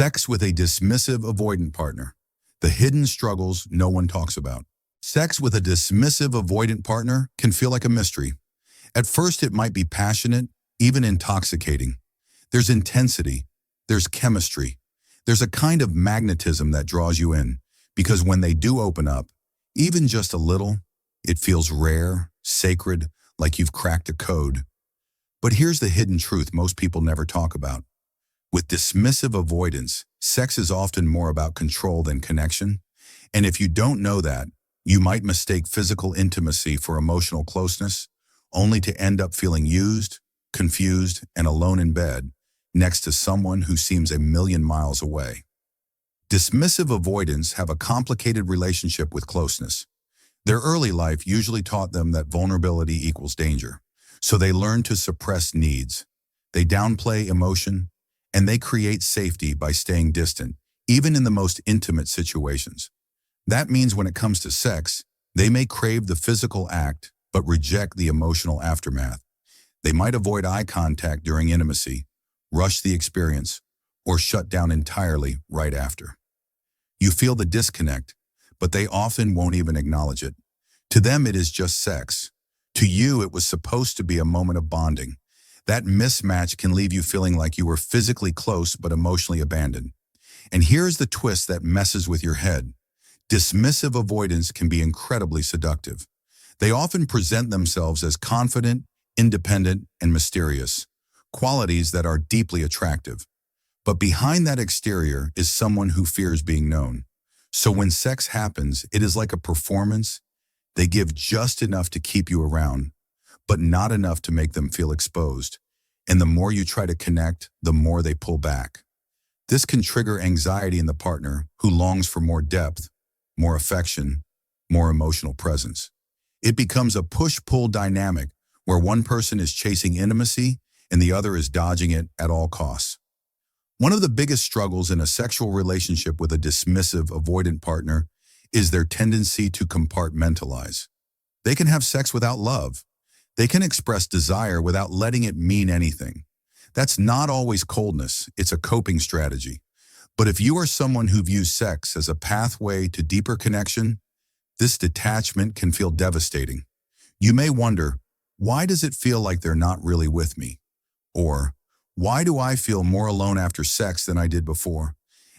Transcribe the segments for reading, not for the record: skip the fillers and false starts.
Sex with a dismissive avoidant partner. The hidden struggles no one talks about. Sex with a dismissive avoidant partner can feel like a mystery. At first, it might be passionate, even intoxicating. There's intensity. There's chemistry. There's a kind of magnetism that draws you in, because when they do open up, even just a little, it feels rare, sacred, like you've cracked a code. But here's the hidden truth most people never talk about. With dismissive avoidance, sex is often more about control than connection. And if you don't know that, you might mistake physical intimacy for emotional closeness, only to end up feeling used, confused, and alone in bed, next to someone who seems a million miles away. Dismissive avoidants have a complicated relationship with closeness. Their early life usually taught them that vulnerability equals danger, so they learn to suppress needs. They downplay emotion, and they create safety by staying distant, even in the most intimate situations. That means when it comes to sex, they may crave the physical act, but reject the emotional aftermath. They might avoid eye contact during intimacy, rush the experience, or shut down entirely right after. You feel the disconnect, but they often won't even acknowledge it. To them, it is just sex. To you, it was supposed to be a moment of bonding. That mismatch can leave you feeling like you were physically close but emotionally abandoned. And here's the twist that messes with your head. Dismissive avoidance can be incredibly seductive. They often present themselves as confident, independent, and mysterious, qualities that are deeply attractive. But behind that exterior is someone who fears being known. So when sex happens, it is like a performance. They give just enough to keep you around, but not enough to make them feel exposed. And the more you try to connect, the more they pull back. This can trigger anxiety in the partner who longs for more depth, more affection, more emotional presence. It becomes a push-pull dynamic where one person is chasing intimacy and the other is dodging it at all costs. One of the biggest struggles in a sexual relationship with a dismissive, avoidant partner is their tendency to compartmentalize. They can have sex without love. They can express desire without letting it mean anything. That's not always coldness, it's a coping strategy. But if you are someone who views sex as a pathway to deeper connection, this detachment can feel devastating. You may wonder, why does it feel like they're not really with me? Or, why do I feel more alone after sex than I did before?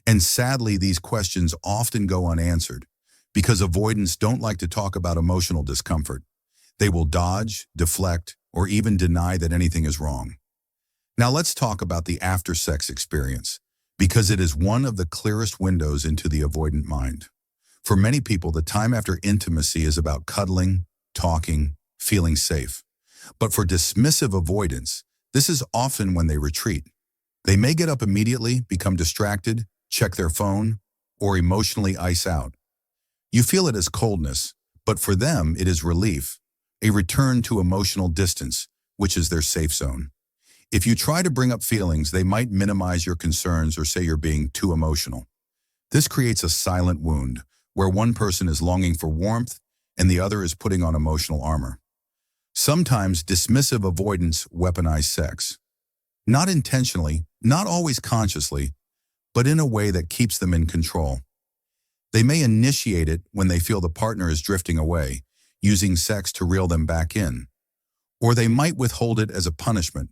And sadly, these questions often go unanswered because avoidants don't like to talk about emotional discomfort. They will dodge, deflect, or even deny that anything is wrong. Now let's talk about the after-sex experience, because it is one of the clearest windows into the avoidant mind. For many people, the time after intimacy is about cuddling, talking, feeling safe. But for dismissive avoidants, this is often when they retreat. They may get up immediately, become distracted, check their phone, or emotionally ice out. You feel it as coldness, but for them it is relief, a return to emotional distance, which is their safe zone. If you try to bring up feelings, they might minimize your concerns or say you're being too emotional. This creates a silent wound, where one person is longing for warmth and the other is putting on emotional armor. Sometimes dismissive avoidants weaponize sex. Not intentionally, not always consciously, but in a way that keeps them in control. They may initiate it when they feel the partner is drifting away, using sex to reel them back in. Or they might withhold it as a punishment,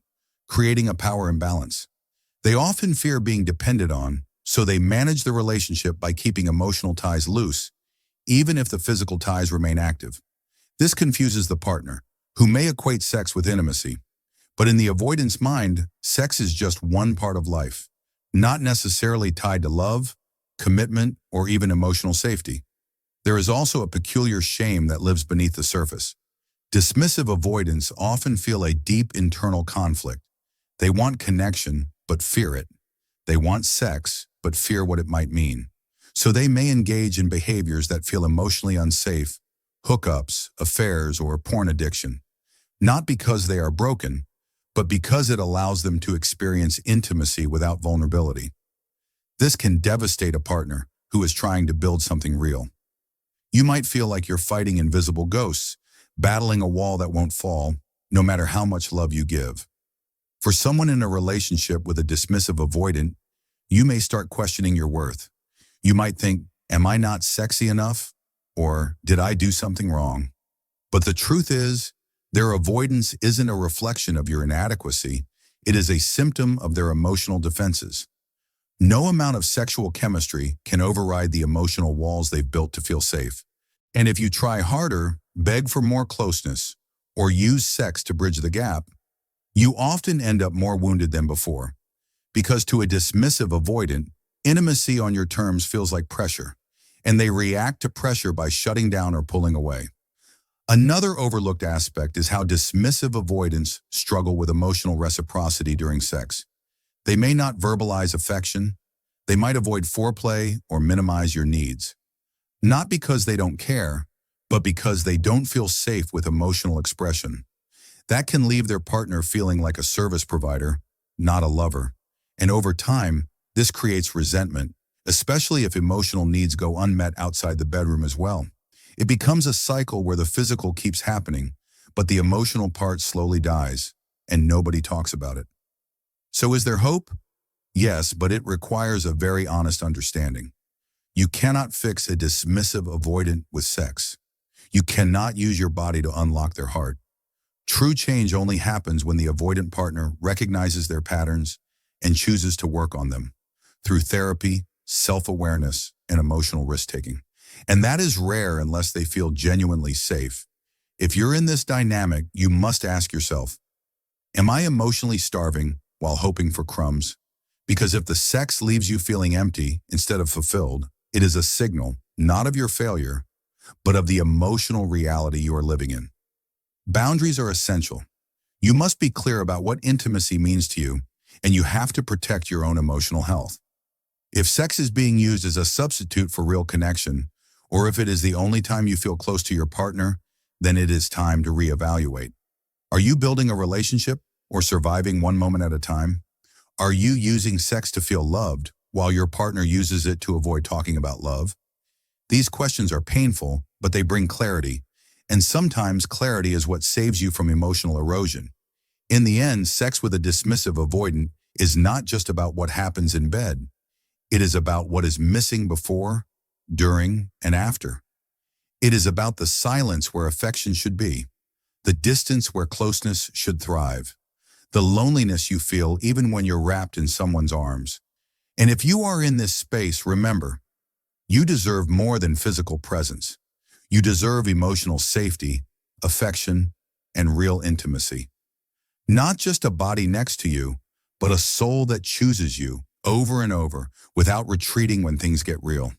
creating a power imbalance. They often fear being depended on, so they manage the relationship by keeping emotional ties loose, even if the physical ties remain active. This confuses the partner, who may equate sex with intimacy. But in the avoidance mind, sex is just one part of life, not necessarily tied to love, commitment, or even emotional safety. There is also a peculiar shame that lives beneath the surface. Dismissive avoidants often feel a deep internal conflict. They want connection, but fear it. They want sex, but fear what it might mean. So they may engage in behaviors that feel emotionally unsafe, hookups, affairs, or porn addiction. Not because they are broken, but because it allows them to experience intimacy without vulnerability. This can devastate a partner who is trying to build something real. You might feel like you're fighting invisible ghosts, battling a wall that won't fall, no matter how much love you give. For someone in a relationship with a dismissive avoidant, You may start questioning your worth. You might think, am I not sexy enough? Or did I do something wrong? But the truth is, their avoidance isn't a reflection of your inadequacy. It is a symptom of their emotional defenses. No amount of sexual chemistry can override the emotional walls they've built to feel safe. And if you try harder, beg for more closeness, or use sex to bridge the gap, you often end up more wounded than before. Because to a dismissive avoidant, intimacy on your terms feels like pressure, and they react to pressure by shutting down or pulling away. Another overlooked aspect is how dismissive avoidants struggle with emotional reciprocity during sex. They may not verbalize affection, they might avoid foreplay or minimize your needs. Not because they don't care, but because they don't feel safe with emotional expression. That can leave their partner feeling like a service provider, not a lover. And over time, this creates resentment, especially if emotional needs go unmet outside the bedroom as well. It becomes a cycle where the physical keeps happening, but the emotional part slowly dies, and nobody talks about it. So is there hope? Yes, but it requires a very honest understanding. You cannot fix a dismissive avoidant with sex. You cannot use your body to unlock their heart. True change only happens when the avoidant partner recognizes their patterns and chooses to work on them through therapy, self-awareness, and emotional risk-taking. And that is rare unless they feel genuinely safe. If you're in this dynamic, you must ask yourself, am I emotionally starving while hoping for crumbs? Because if the sex leaves you feeling empty instead of fulfilled, it is a signal, not of your failure, but of the emotional reality you are living in. Boundaries are essential. You must be clear about what intimacy means to you, and you have to protect your own emotional health. If sex is being used as a substitute for real connection, or if it is the only time you feel close to your partner, then it is time to reevaluate. Are you building a relationship or surviving one moment at a time? Are you using sex to feel loved while your partner uses it to avoid talking about love? These questions are painful, but they bring clarity, and sometimes clarity is what saves you from emotional erosion. In the end, sex with a dismissive avoidant is not just about what happens in bed. It is about what is missing before, during, and after. It is about the silence where affection should be, the distance where closeness should thrive, the loneliness you feel even when you're wrapped in someone's arms. And if you are in this space, remember, you deserve more than physical presence. You deserve emotional safety, affection, and real intimacy. Not just a body next to you, but a soul that chooses you over and over without retreating when things get real.